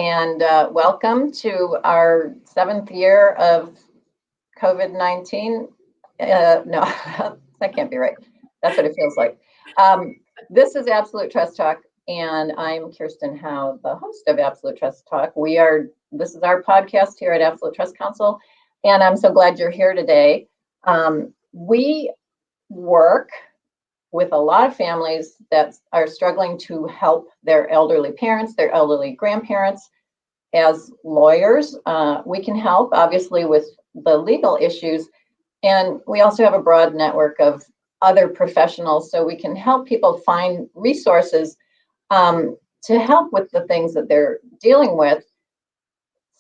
and welcome to our 7th year of COVID-19. No, that can't be right. That's what it feels like. This is Absolute Trust Talk, and I'm Kirsten Howe, the host of Absolute Trust Talk. This is our podcast here at Absolute Trust Counsel, and I'm so glad you're here today. We work with a lot of families that are struggling to help their elderly parents, their elderly grandparents. As lawyers, we can help, obviously, with the legal issues. And we also have a broad network of other professionals, so we can help people find resources to help with the things that they're dealing with,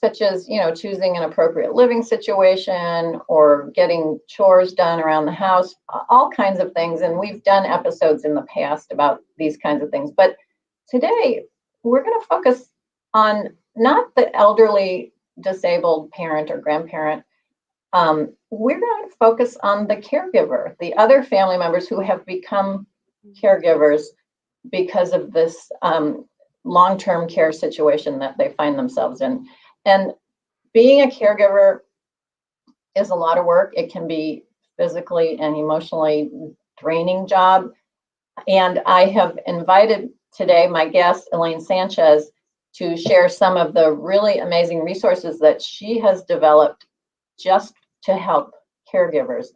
such as, choosing an appropriate living situation or getting chores done around the house, all kinds of things. And we've done episodes in the past about these kinds of things. But today, we're going to focus on not the elderly disabled parent or grandparent. We're going to focus on the caregiver, the other family members who have become caregivers because of this long-term care situation that they find themselves in. And being a caregiver is a lot of work. It can be physically and emotionally draining job. And I have invited today my guest, Elaine Sanchez, to share some of the really amazing resources that she has developed just to help caregivers.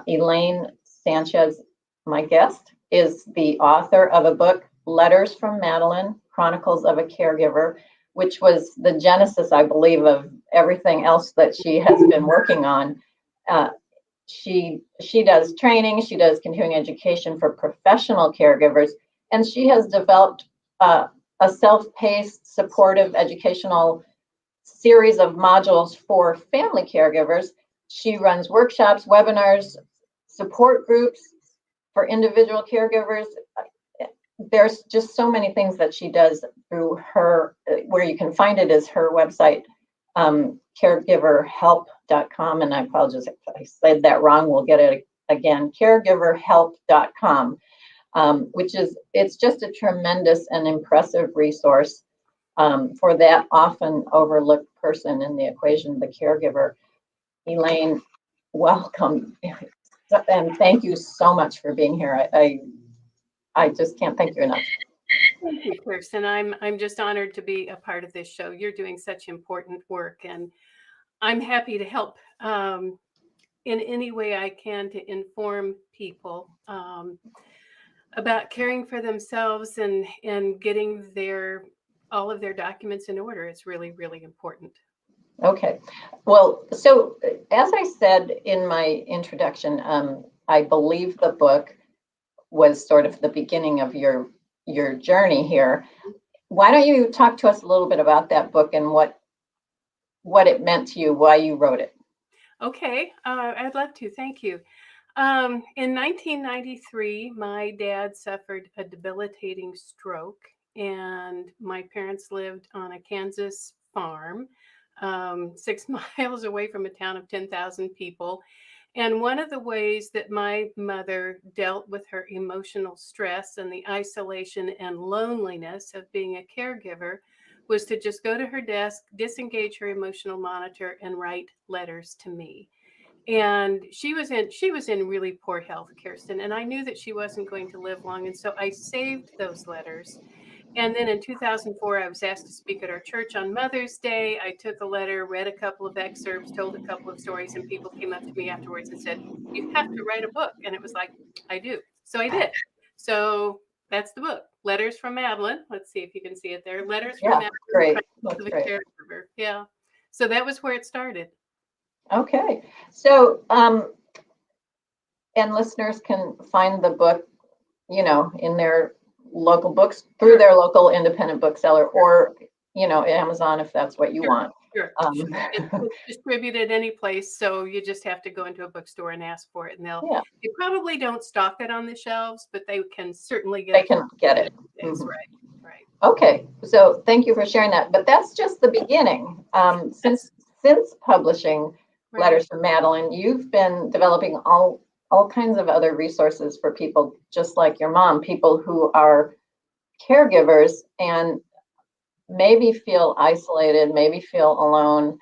Elaine Sanchez, my guest, is the author of a book, Letters from Madeline, Chronicles of a Caregiver, which was the genesis, I believe, of everything else that she has been working on. She does training, she does continuing education for professional caregivers, and she has developed a self-paced, supportive educational series of modules for family caregivers. She runs workshops, webinars, support groups for individual caregivers. There's just so many things that she does through her, where you can find it is her website, Caregiverhelp.com. And I apologize if I said that wrong. We'll get it again, Caregiverhelp.com, it's just a tremendous and impressive resource for that often overlooked person in the equation, the caregiver. Elaine, welcome. And thank you so much for being here. I just can't thank you enough. Thank you, Kirsten. I'm just honored to be a part of this show. You're doing such important work, and I'm happy to help in any way I can to inform people about caring for themselves and getting all of their documents in order. It's really, really important. Okay. Well, so as I said in my introduction, I believe the book was sort of the beginning of your journey here. Why don't you talk to us a little bit about that book and what it meant to you, why you wrote it? Okay, I'd love to. Thank you. In 1993, my dad suffered a debilitating stroke, and my parents lived on a Kansas farm 6 miles away from a town of 10,000 people. And one of the ways that my mother dealt with her emotional stress and the isolation and loneliness of being a caregiver was to just go to her desk, disengage her emotional monitor, and write letters to me. And she was in really poor health, Kirsten, and I knew that she wasn't going to live long. And so I saved those letters. And then in 2004, I was asked to speak at our church on Mother's Day. I took a letter, read a couple of excerpts, told a couple of stories, and people came up to me afterwards and said, "You have to write a book." And it was like, I do. So I did. So that's the book, Letters from Madeline. Let's see if you can see it there. Letters from Madeline. Great. That's great. Caregiver. Yeah. So that was where it started. Okay. So, and listeners can find the book, in their local books, through their local independent bookseller, or Amazon, if that's what you want. Sure. It's distributed any place, so you just have to go into a bookstore and ask for it, and they probably don't stock it on the shelves, but they can certainly get it. They can get it. Mm-hmm. Right. Okay, so thank you for sharing that. But that's just the beginning. Since publishing Letters from Madeline, you've been developing all kinds of other resources for people just like your mom, people who are caregivers. And maybe feel isolated, maybe feel alone,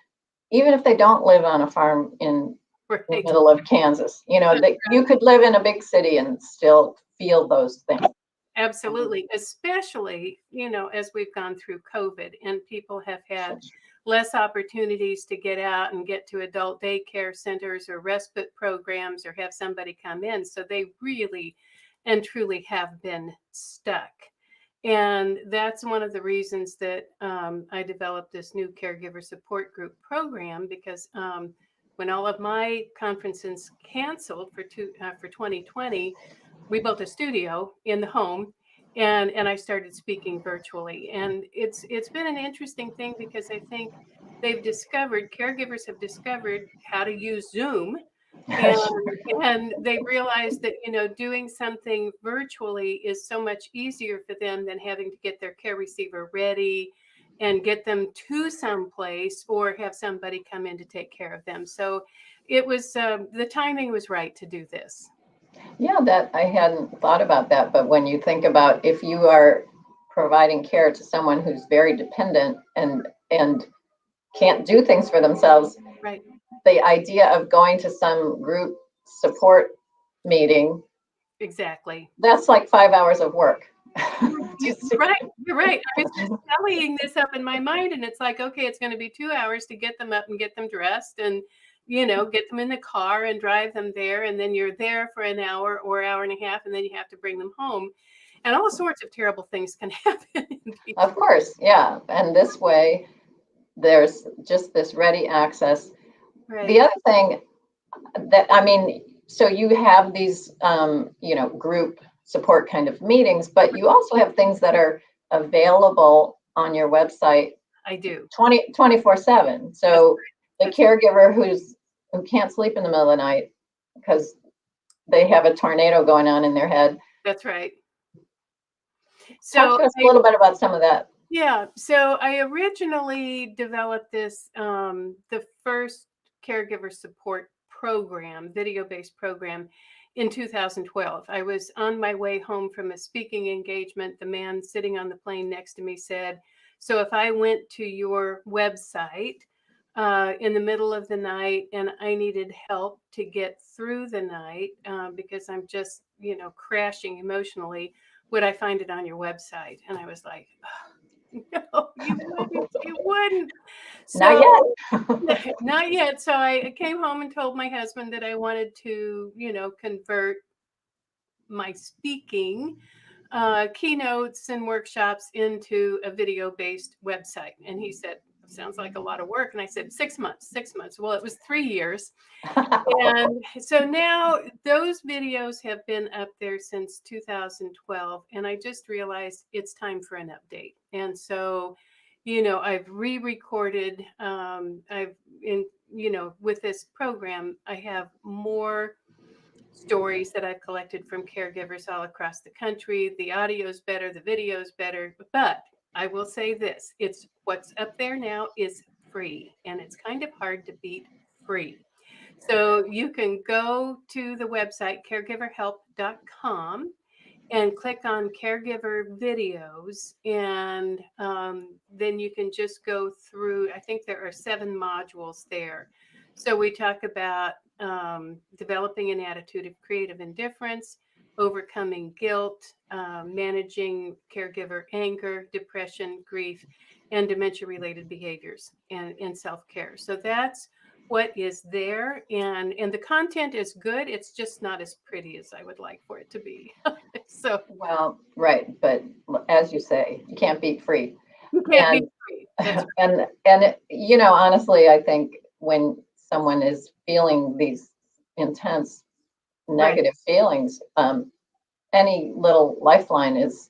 even if they don't live on a farm in the Right. middle of Kansas. You know, you could live in a big city and still feel those things. Absolutely, especially, as we've gone through COVID and people have had less opportunities to get out and get to adult daycare centers or respite programs or have somebody come in. So they really and truly have been stuck. And that's one of the reasons that I developed this new caregiver support group program, because when all of my conferences canceled for 2020, we built a studio in the home, and I started speaking virtually. And it's been an interesting thing, because I think caregivers have discovered how to use Zoom, and they realized that doing something virtually is so much easier for them than having to get their care receiver ready and get them to some place or have somebody come in to take care of them. So it was the timing was right to do this. Yeah, that I hadn't thought about that, but when you think about if you are providing care to someone who's very dependent and can't do things for themselves, Right. the idea of going to some group support meeting, Exactly. that's like 5 hours of work. You're right. I was just tallying this up in my mind, and it's like, okay, it's going to be 2 hours to get them up and get them dressed and get them in the car and drive them there, and then you're there for an hour or hour and a half, and then you have to bring them home, and all sorts of terrible things can happen. Of course, yeah. And this way, there's just this ready access. Right. The other thing that, I mean, so you have these, group support kind of meetings, but you also have things that are available on your website. I do. 24/7. So the caregiver who can't sleep in the middle of the night because they have a tornado going on in their head. That's right. Talk to us a little bit about some of that. Yeah. So I originally developed this, the first caregiver support program, video-based program, in 2012. I was on my way home from a speaking engagement. The man sitting on the plane next to me said, "So if I went to your website in the middle of the night and I needed help to get through the night because I'm just, crashing emotionally, would I find it on your website?" And I was like, "No, you wouldn't. You wouldn't." Not So yet. not yet. So I came home and told my husband that I wanted to, convert my speaking keynotes and workshops into a video-based website. And he said, "Sounds like a lot of work." And I said, 6 months, 6 months. Well, it was 3 years. And so now those videos have been up there since 2012. And I just realized it's time for an update. And so, I've re-recorded, with this program, I have more stories that I've collected from caregivers all across the country. The audio's better, the video's better, but I will say this, it's what's up there now is free, and it's kind of hard to beat free. So you can go to the website caregiverhelp.com and click on caregiver videos, and then you can just go through, I think there are 7 modules there. So we talk about developing an attitude of creative indifference, overcoming guilt, managing caregiver anger, depression, grief, and dementia-related behaviors, and self-care. So that's what is there, and the content is good. It's just not as pretty as I would like for it to be. So well, right, but as you say, you can't beat free. You can't beat free. That's right. And honestly, I think when someone is feeling these intense negative feelings, any little lifeline is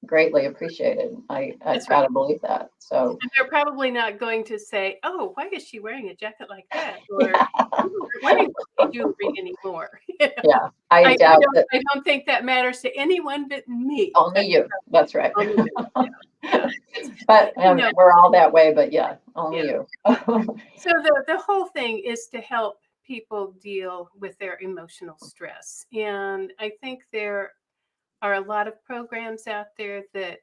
greatly appreciated. I've got to believe that. So they're probably not going to say, "Oh, why is she wearing a jacket like that?" Or "You aren't wearing jewelry anymore." Yeah, I doubt that. I don't think that matters to anyone but me. Only you. That's right. Only me. Yeah. But we're all that way. But yeah, only you. So the whole thing is to help people deal with their emotional stress, and I think there are a lot of programs out there that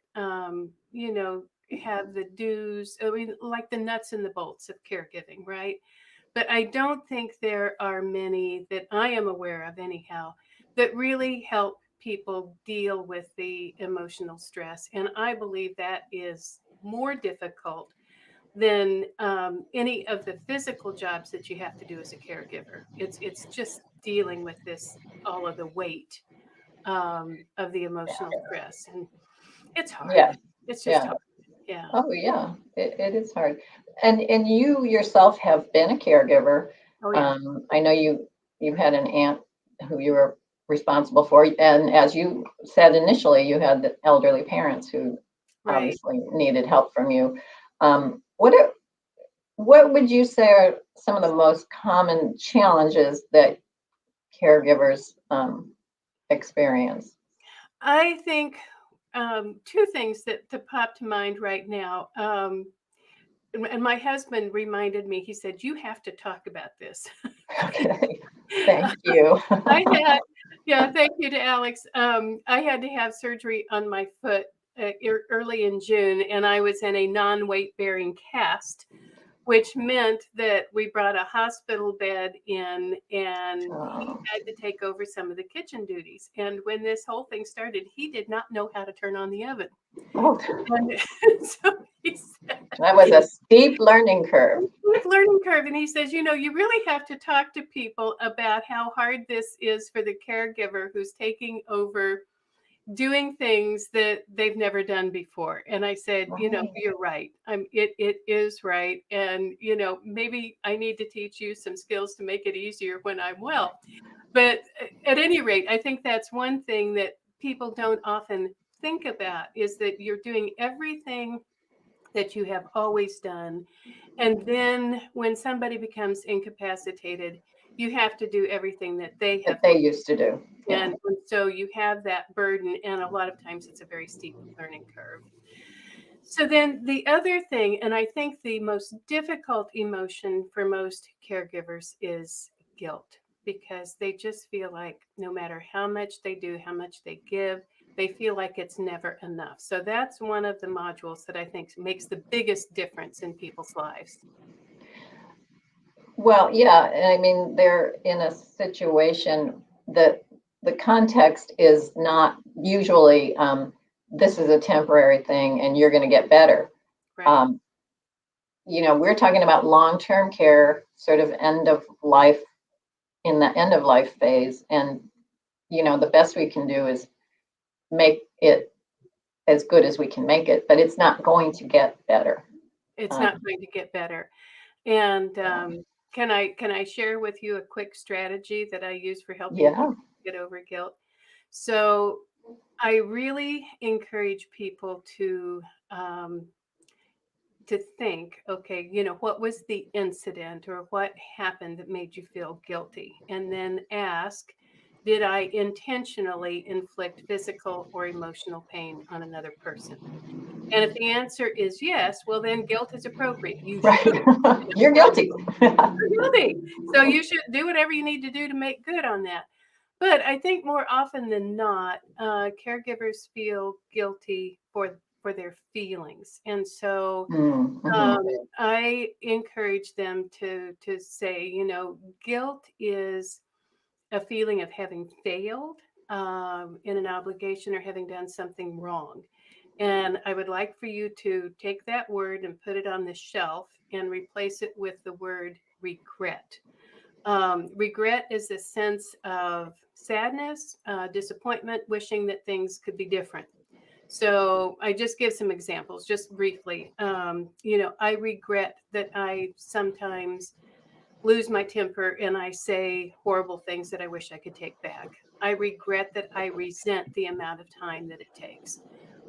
have the do's, I mean, like the nuts and the bolts of caregiving, right? But I don't think there are many that I am aware of, anyhow, that really help people deal with the emotional stress. And I believe that is more difficult than any of the physical jobs that you have to do as a caregiver. It's just dealing with this, all of the weight of the emotional stress, and it's hard. Yeah. It's just Yeah. hard. Yeah. Oh, yeah. It is hard. And you yourself have been a caregiver. Oh yeah. I know you had an aunt who you were responsible for, and as you said initially, you had the elderly parents who Right. obviously needed help from you. What would you say are some of the most common challenges that caregivers experience? I think two things that pop to mind right now. And my husband reminded me, he said, "You have to talk about this." Okay, thank you. I had, yeah, thank you to Alex. I had to have surgery on my foot early in June, and I was in a non weight bearing cast, which meant that we brought a hospital bed in, and he Oh, had to take over some of the kitchen duties. And when this whole thing started, he did not know how to turn on the oven. oh, And so he said, that was a steep learning curve. with learning curve, and he says, you really have to talk to people about how hard this is for the caregiver who's taking over doing things that they've never done before. And I said, Right. you're right. It is right. And, maybe I need to teach you some skills to make it easier when I'm well. But at any rate, I think that's one thing that people don't often think about, is that you're doing everything that you have always done. And then when somebody becomes incapacitated, you have to do everything that they have. That they used to do. Yeah. And so you have that burden, and a lot of times it's a very steep learning curve. So then the other thing, and I think the most difficult emotion for most caregivers, is guilt, because they just feel like no matter how much they do, how much they give, they feel like it's never enough. So that's one of the modules that I think makes the biggest difference in people's lives. Well, yeah, and I mean, they're in a situation that the context is not usually, this is a temporary thing and you're going to get better. Right. Um, we're talking about long-term care, sort of end of life, in the end of life phase. And, the best we can do is make it as good as we can make it, but it's not going to get better. It's Um, not going to get better. And yeah. can I share with you a quick strategy that I use for helping Yeah. people get over guilt? So I really encourage people to think, okay, what was the incident or what happened that made you feel guilty? And then ask, did I intentionally inflict physical or emotional pain on another person? And if the answer is yes, well, then guilt is appropriate. You should. Right. You're guilty. You're guilty. So you should do whatever you need to do to make good on that. But I think more often than not, caregivers feel guilty for their feelings, and so Mm-hmm. um, I encourage them to say, guilt is a feeling of having failed in an obligation or having done something wrong. And I would like for you to take that word and put it on the shelf and replace it with the word regret. Regret is a sense of sadness, disappointment, wishing that things could be different. So I just give some examples, just briefly. I regret that I sometimes lose my temper and I say horrible things that I wish I could take back. I regret that I resent the amount of time that it takes.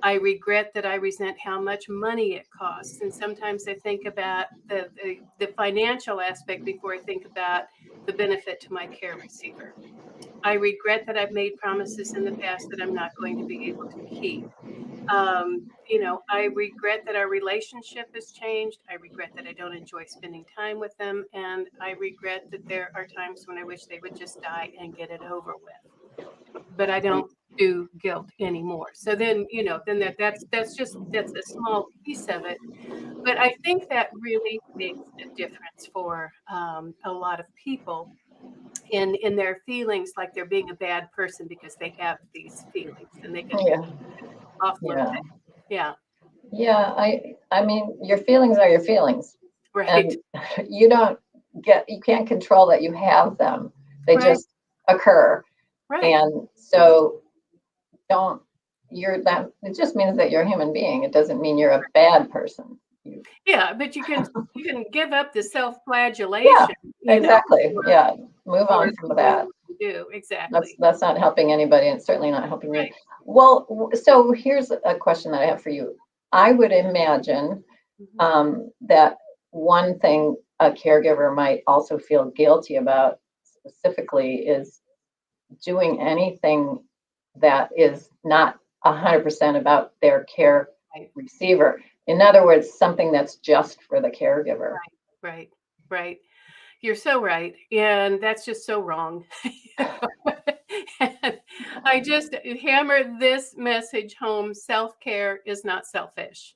I regret that I resent how much money it costs. And sometimes I think about the financial aspect before I think about the benefit to my care receiver. I regret that I've made promises in the past that I'm not going to be able to keep. I regret that our relationship has changed. I regret that I don't enjoy spending time with them. And I regret that there are times when I wish they would just die and get it over with. But I don't do guilt anymore. So then, then that's a small piece of it. But I think that really makes a difference for a lot of people in their feelings, like they're being a bad person because they have these feelings, and they can Yeah. offload Yeah. that. Yeah. Yeah. I mean, your feelings are your feelings, Right. and you can't control that you have them. They Right. just occur. Right. And so don't, it just means that you're a human being. It doesn't mean you're a bad person. Yeah, but you can give up the Yeah, self-flagellation, exactly. for Yeah. Move for on from doing that. what you do. That's Exactly. that's not helping anybody, and it's certainly not helping you. Right. Well, so here's a question that I have for you. I would imagine Mhm. that one thing a caregiver might also feel guilty about specifically is doing anything that is not 100% about their care Right. receiver. In other words, something that's just for the caregiver. Right. Right. You're so right, and that's just so wrong. And I just hammer this message home: self-care is not selfish,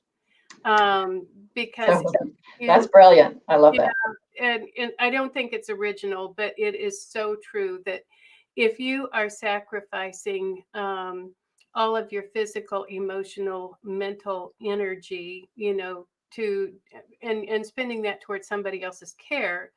because So that's you, brilliant. I love yeah, that. and I don't think it's original, but it is so true that if you are sacrificing all of your physical, emotional, mental energy, to and spending that towards somebody else's care.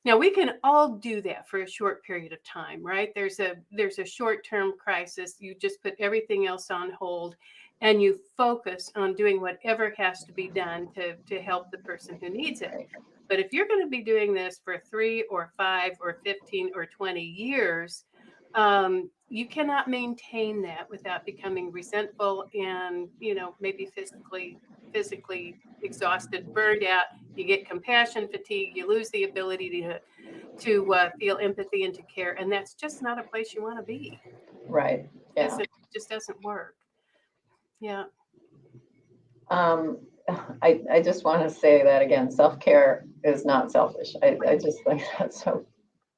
Now we can all do that for a short period of time, right? There's a short-term crisis. You just put everything else on hold and you focus on doing whatever has to be done to help the person who needs it. Right. But if you're going to be doing this for 3 or 5 or 15 or 20 years, you cannot maintain that without becoming resentful and, maybe physically exhausted, burned out. You get compassion fatigue. You lose the ability to feel empathy and to care, and that's just not a place you want to be. Right. Yeah. Just doesn't work. Yeah. Um, I just want to say that again. Self-care is not selfish. I just think that's so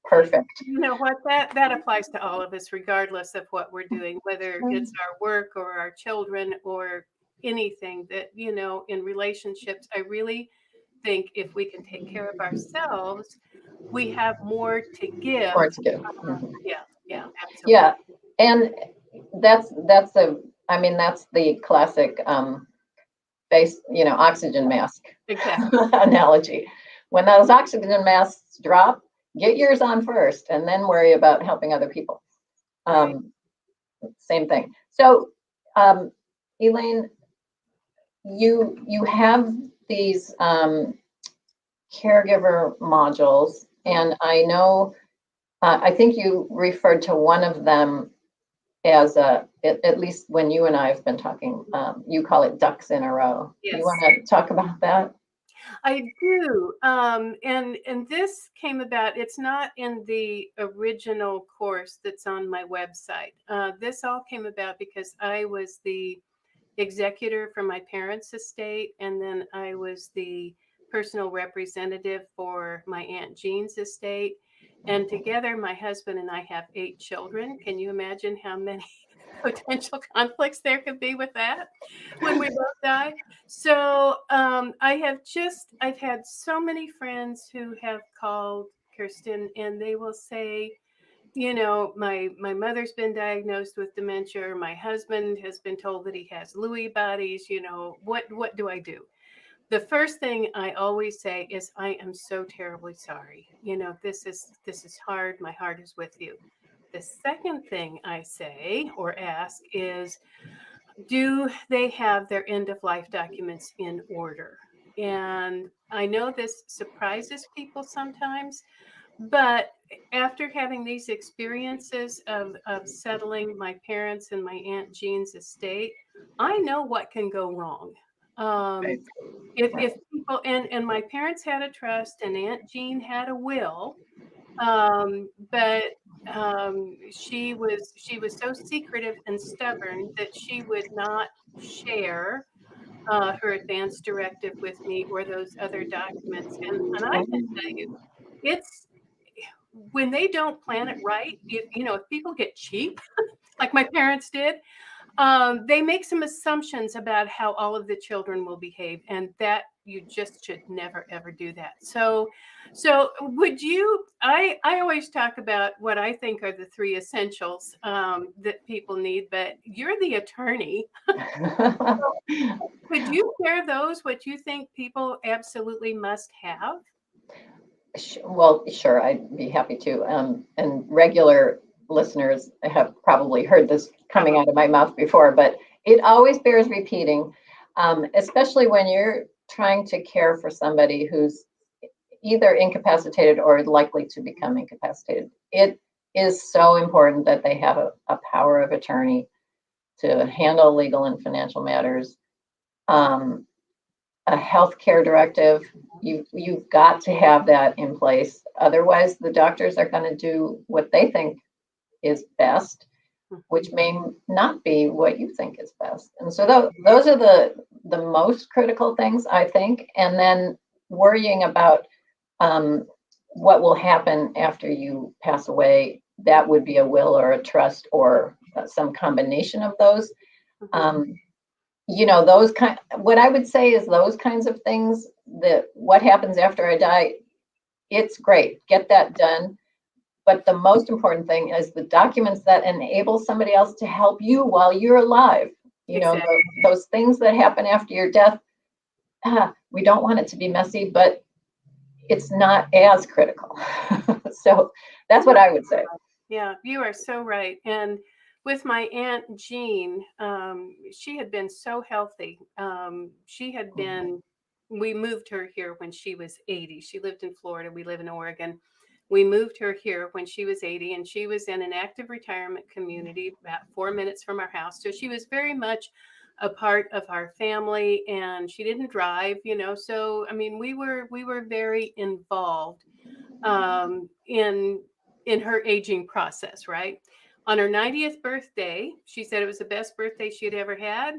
perfect. You know what? That applies to all of us, regardless of what we're doing, whether it's our work or our children or anything that, in relationships. I really think if we can take care of ourselves, we have more to give. Or to give. Mhm. Yeah, yeah, absolutely. Yeah. And that's the classic oxygen mask Exactly. analogy. When those oxygen masks drop, get yours on first and then worry about helping other people. Right. Same thing. So, Elaine, you have these caregiver modules, and I know I think you referred to one of them as at least when you and I have been talking, you call it ducks in a row. You Yes. want to talk about that? I do. And this came about, it's not in the original course that's on my website. This all came about because I was the executor for my parents' estate, and then I was the personal representative for my Aunt Jean's estate. And together, my husband and I have 8 children. Can you imagine how many potential conflicts there could be with that when we both die? So I've had so many friends who have called Kirsten, and they will say, my mother's been diagnosed with dementia. Or my husband has been told that he has Lewy bodies. What do I do? The first thing I always say is, I am so terribly sorry. This is hard. My heart is with you. The second thing I say or ask is, do they have their end of life documents in order? And I know this surprises people sometimes, but after having these experiences of settling my parents and my Aunt Jean's estate, I know what can go wrong. Right. Um, if people, and my parents had a trust and Aunt Jean had a will, but she was so secretive and stubborn that she would not share her advance directive with me or those other documents. And I can tell you, it's when they don't plan it right. If people get cheap, like my parents did, they make some assumptions about how all of the children will behave, and that you just should never ever do that. So would you? I always talk about what I think are the three essentials that people need, but you're the attorney. Could you share those? What you think people absolutely must have? Well, sure, I'd be happy to. And regular listeners have probably heard this coming out of my mouth before, but it always bears repeating, especially when you're trying to care for somebody who's either incapacitated or likely to become incapacitated. It is so important that they have a power of attorney to handle legal and financial matters. A healthcare directive, you've got to have that in place. Otherwise, the doctors are going to do what they think is best, which may not be what you think is best. And so those are the most critical things, I think. And then worrying about what will happen after you pass away, that would be a will or a trust or some combination of those. What I would say is those kinds of things, that what happens after I die, it's great, get that done. But the most important thing is the documents that enable somebody else to help you while you're alive. Exactly. Those things that happen after your death, we don't want it to be messy, but it's not as critical. So that's what I would say. Yeah, you are so right. And with my Aunt Jean, she had been so healthy. She had been, we moved her here when she was 80. She lived in Florida. We live in Oregon. We moved her here when she was 80, and she was in an active retirement community about 4 minutes from our house. So she was very much a part of our family, and she didn't drive, So, I mean, we were very involved in her aging process, right? On her 90th birthday, she said it was the best birthday she had ever had.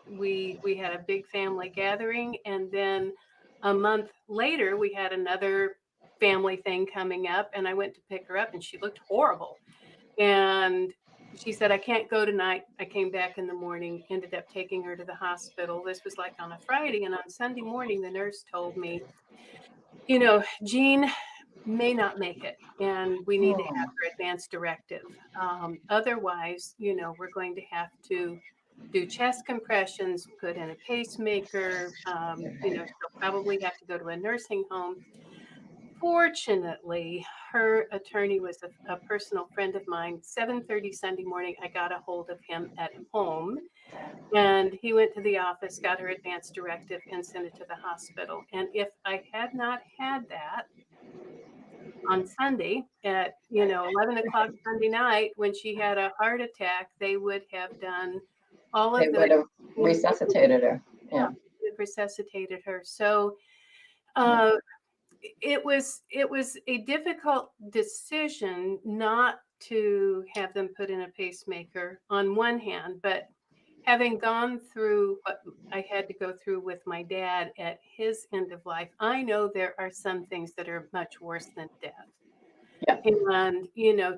We had a big family gathering, and then a month later, we had another family thing coming up, and I went to pick her up, and she looked horrible. And she said, "I can't go tonight." I came back in the morning, ended up taking her to the hospital. This was like on a Friday, and on Sunday morning, the nurse told me, Jean may not make it, and we need to have her advance directive. Otherwise, we're going to have to do chest compressions, put in a pacemaker. She'll probably have to go to a nursing home. Fortunately, her attorney was a personal friend of mine. 7:30 Sunday morning, I got a hold of him at home, and he went to the office, got her advance directive, and sent it to the hospital. And if I had not had that, on Sunday at 11 o'clock Sunday night, when she had a heart attack, they would have done all of They would have resuscitated her. Yeah, resuscitated her. So it was a difficult decision not to have them put in a pacemaker on one hand, but having gone through what I had to go through with my dad at his end of life, I know there are some things that are much worse than death. Yeah. And,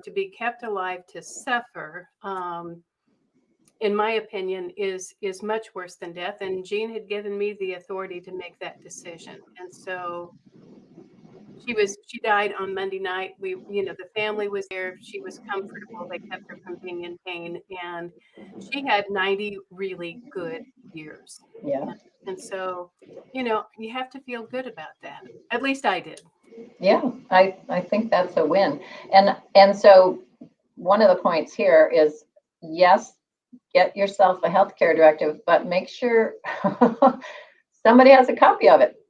to be kept alive to suffer, in my opinion, is much worse than death. And Jean had given me the authority to make that decision. And so she died on Monday night. The family was there. She was comfortable. They kept her from being in pain. And she had 90 really good years. Yeah. And so, you have to feel good about that. At least I did. Yeah, I think that's a win. And so one of the points here is, yes, get yourself a healthcare directive, but make sure somebody has a copy of it.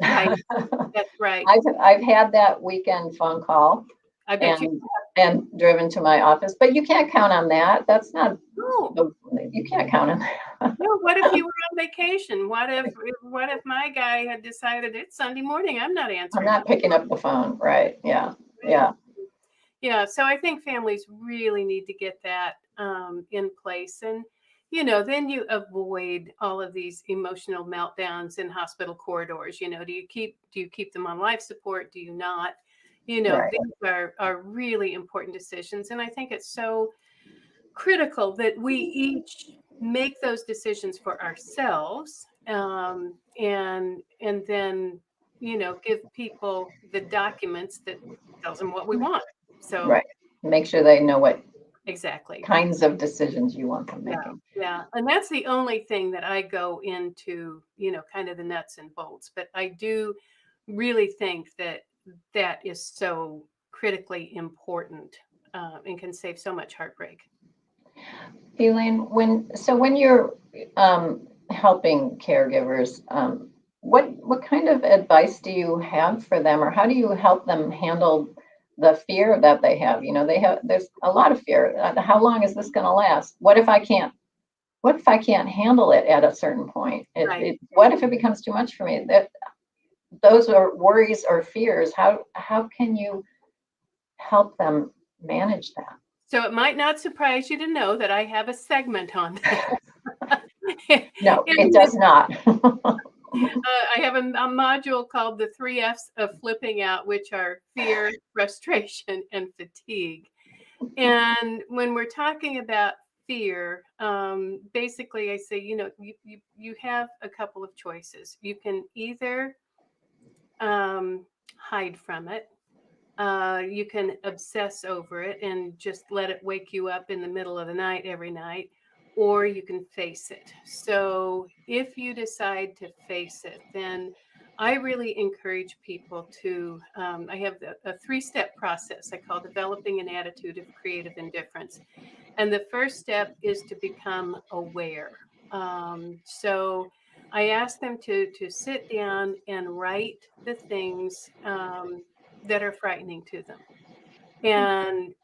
Right. That's right. I've had that weekend phone call I bet you. and driven to my office, but you can't count on that. That's not, No. you can't count on that. No, what if you were on vacation? What if my guy had decided it's Sunday morning? I'm not answering. I'm not picking up the phone. Right. Yeah. Yeah. Yeah. So I think families really need to get that in place. And, then you avoid all of these emotional meltdowns in hospital corridors. Do you keep them on life support? Do you not? Right. These are really important decisions. And I think it's so critical that we each make those decisions for ourselves, and then give people the documents that tells them what we want. So Right. Make sure they know what exactly kinds of decisions you want them yeah, making. yeah, and that's the only thing that I go into, kind of the nuts and bolts. But I do really think that is so critically important, and can save so much heartbreak. Elaine, when you're helping caregivers, what kind of advice do you have for them, or how do you help them handle the fear that they have? There's a lot of fear. How long is this going to last? What if I can't handle it at a certain point? Right. What if it becomes too much for me? Those are worries or fears. How can you help them manage that? So it might not surprise you to know that I have a segment on that. No, it And does not. I have a module called the 3 F's of flipping out, which are fear, frustration, and fatigue. And when we're talking about fear, basically I say, you have a couple of choices. You can either hide from it. You can obsess over it and just let it wake you up in the middle of the night every night, or you can face it. So if you decide to face it, then I really encourage people to, I have a 3-step process I call developing an attitude of creative indifference. And the first step is to become aware. So I ask them to sit down and write the things that are frightening to them. And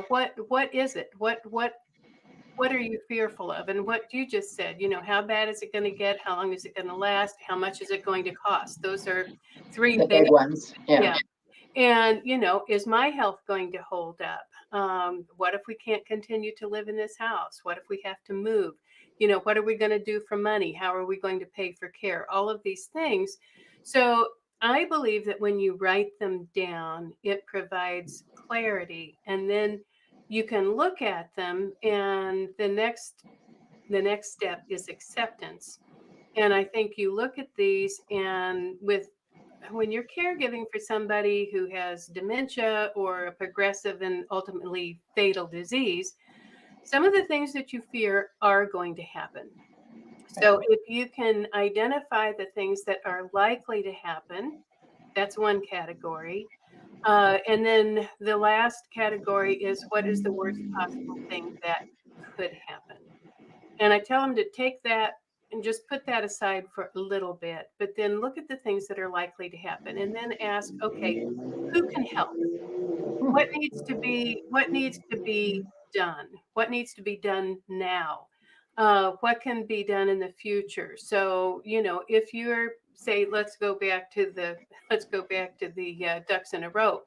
what is it? What are you fearful of? And what you just said, how bad is it going to get? How long is it going to last? How much is it going to cost? Those are 3 The big, big ones. yeah. And, is my health going to hold up? What if we can't continue to live in this house? What if we have to move? What are we going to do for money? How are we going to pay for care? All of these things. So I believe that when you write them down, it provides clarity. And then you can look at them, and the next step is acceptance. And I think you look at these, and when you're caregiving for somebody who has dementia or a progressive and ultimately fatal disease, some of the things that you fear are going to happen. So if you can identify the things that are likely to happen, that's one category. And then the last category is, what is the worst possible thing that could happen? And I tell them to take that and just put that aside for a little bit, but then look at the things that are likely to happen, and then ask, okay, who can help? What needs to be done? What needs to be done now? What can be done in the future? So, if you're, say, let's go back to the ducks in a row.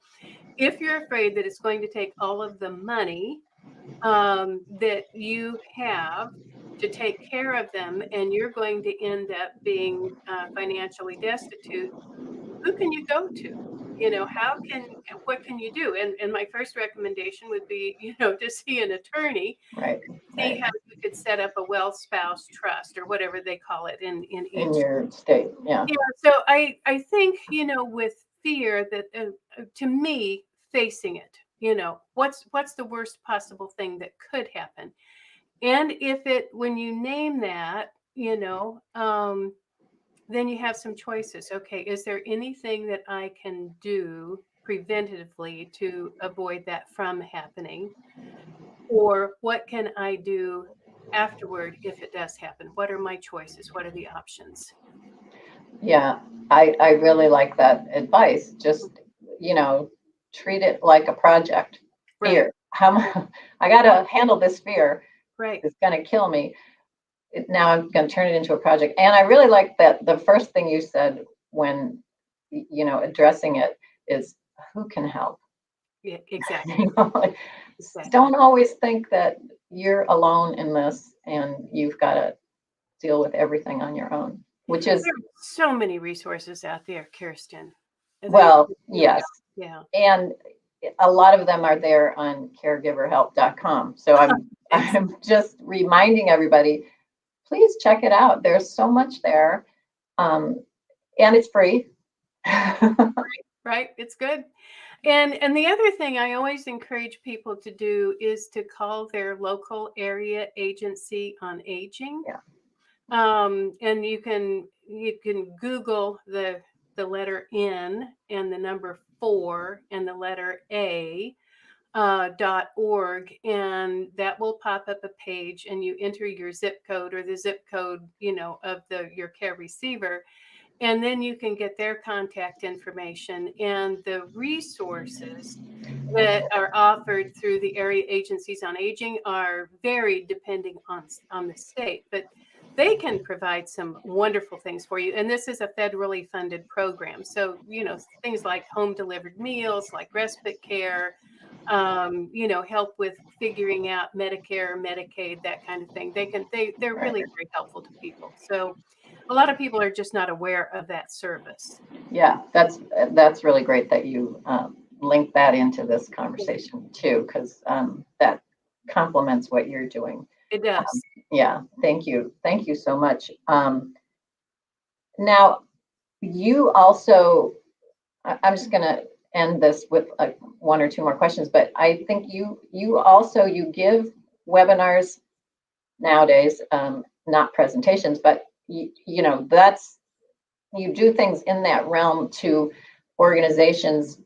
If you're afraid that it's going to take all of the money that you have to take care of them, and you're going to end up being financially destitute, who can you go to? What can you do? And my first recommendation would be, to see an attorney, Right. see how you could set up a well spouse trust, or whatever they call it in In each. your state. Yeah. Yeah. So I think, with fear, that to me, facing it, what's the worst possible thing that could happen? And when you name that, then you have some choices. Okay, is there anything that I can do preventatively to avoid that from happening? Or what can I do afterward if it does happen? What are my choices? What are the options? Yeah. I really like that advice. Just, treat it like a project. Right. Fear. I got to handle this fear. Right. It's going to kill me. Now I'm going to turn it into a project. And I really like that the first thing you said when, addressing it is, who can help? Yeah, exactly. Exactly. Don't always think that you're alone in this and you've got to deal with everything on your own, which is, There are so many resources out there, Kirsten. well, Really yes. are. Yeah. And a lot of them are there on caregiverhelp.com. So I'm just reminding everybody, please check it out. There's so much there. And it's free. Right. It's good. And the other thing I always encourage people to do is to call their local area agency on aging. Yeah. And you can Google the letter N and the number 4 and the letter A .org, and that will pop up a page, and you enter your zip code or the zip code, of your care receiver, and then you can get their contact information and the resources that are offered through the area agencies on aging are varied depending on the state, but they can provide some wonderful things for you. And this is a federally funded program. So, things like home delivered meals, like respite care, help with figuring out Medicare, Medicaid, that kind of thing. They're really very helpful to people. So a lot of people are just not aware of that service. Yeah, that's really great that you link that into this conversation too, because that complements what you're doing. It does. Yeah, thank you so much. Now, you also, I'm just going to end this with one or two more questions, but I think you give webinars nowadays, not presentations, but you do things in that realm to organizations.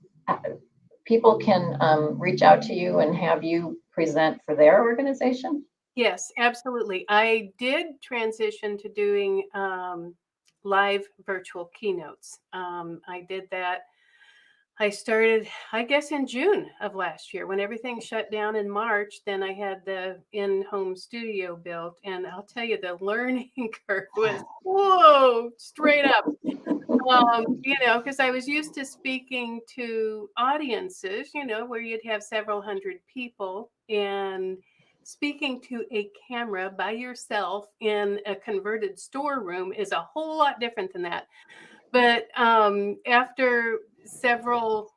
People can reach out to you and have you present for their organization. Yes, absolutely. I did transition to doing live virtual keynotes. I did that. I started, I guess, in June of last year when everything shut down in March. Then I had the in-home studio built, and I'll tell you, the learning curve was straight up. Because I was used to speaking to audiences, where you'd have several hundred people, and speaking to a camera by yourself in a converted storeroom is a whole lot different than that. But after several,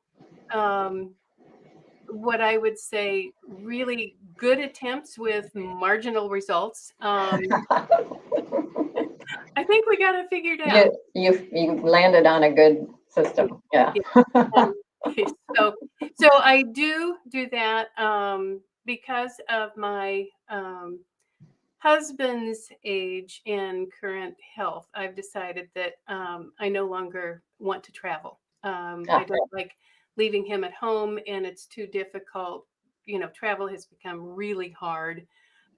what I would say, really good attempts with marginal results, I think we got it figured out. You landed on a good system. Yeah. So I do that because of my husband's age and current health. I've decided that I no longer want to travel. I don't like leaving him at home, and it's too difficult. Travel has become really hard.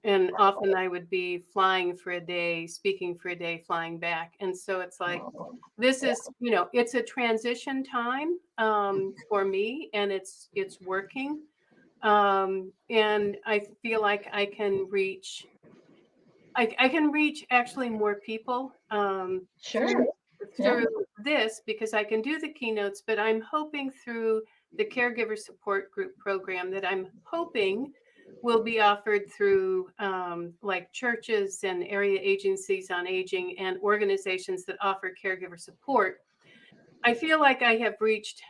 And often I would be flying for a day, speaking for a day, flying back. And so it's like, this is, it's a transition time for me, and it's working. And I feel like I can reach actually more people Sure. through this, because I can do the keynotes, but I'm hoping through the Caregiver Support Group program that I'm hoping will be offered through like churches and area agencies on aging and organizations that offer caregiver support. I feel like I have reached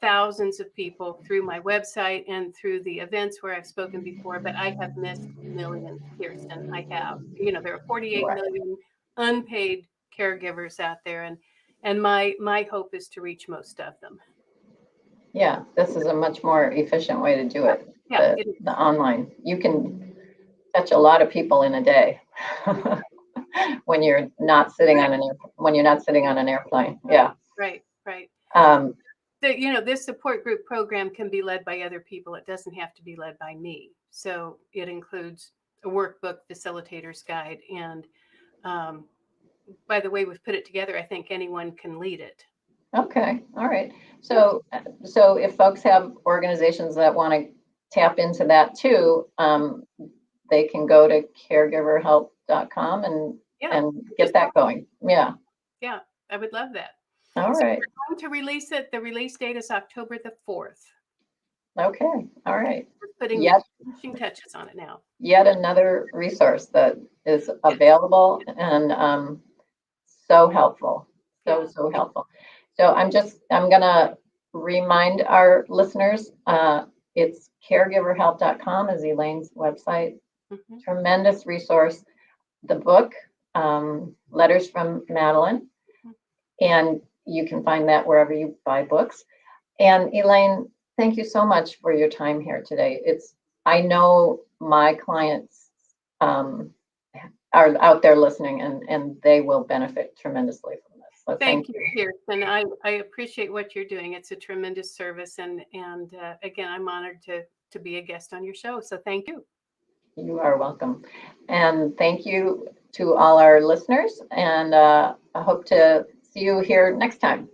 thousands of people through my website and through the events where I've spoken before, but I have missed millions, Kirsten. I have. There are 48 million unpaid caregivers out there, and my hope is to reach most of them. Yeah, this is a much more efficient way to do it. Yeah, the online. You can touch a lot of people in a day when you're not sitting on an airplane. Yeah. Right. This support group program can be led by other people. It doesn't have to be led by me. So it includes a workbook, facilitator's guide, and by the way we've put it together, I think anyone can lead it. Okay. All right. So if folks have organizations that want to tap into that too, they can go to caregiverhelp.com and get that going. Yeah. Yeah, I would love that. All right. We're going to release it. The release date is October the 4th. Okay. All right. We're putting the finishing touches on it now. Yet another resource that is available and so helpful. So helpful. So I'm going to remind our listeners, It's caregiverhelp.com is Elaine's website. Mhm. Tremendous resource. The book, Letters from Madeline, and you can find that wherever you buy books. And Elaine, thank you so much for your time here today. I know my clients are out there listening, and they will benefit tremendously from this. So Thank you, Kirsten. I appreciate what you're doing. It's a tremendous service, and again, I'm honored to be a guest on your show. So thank you. You are welcome. And thank you to all our listeners. And I hope to see you here next time.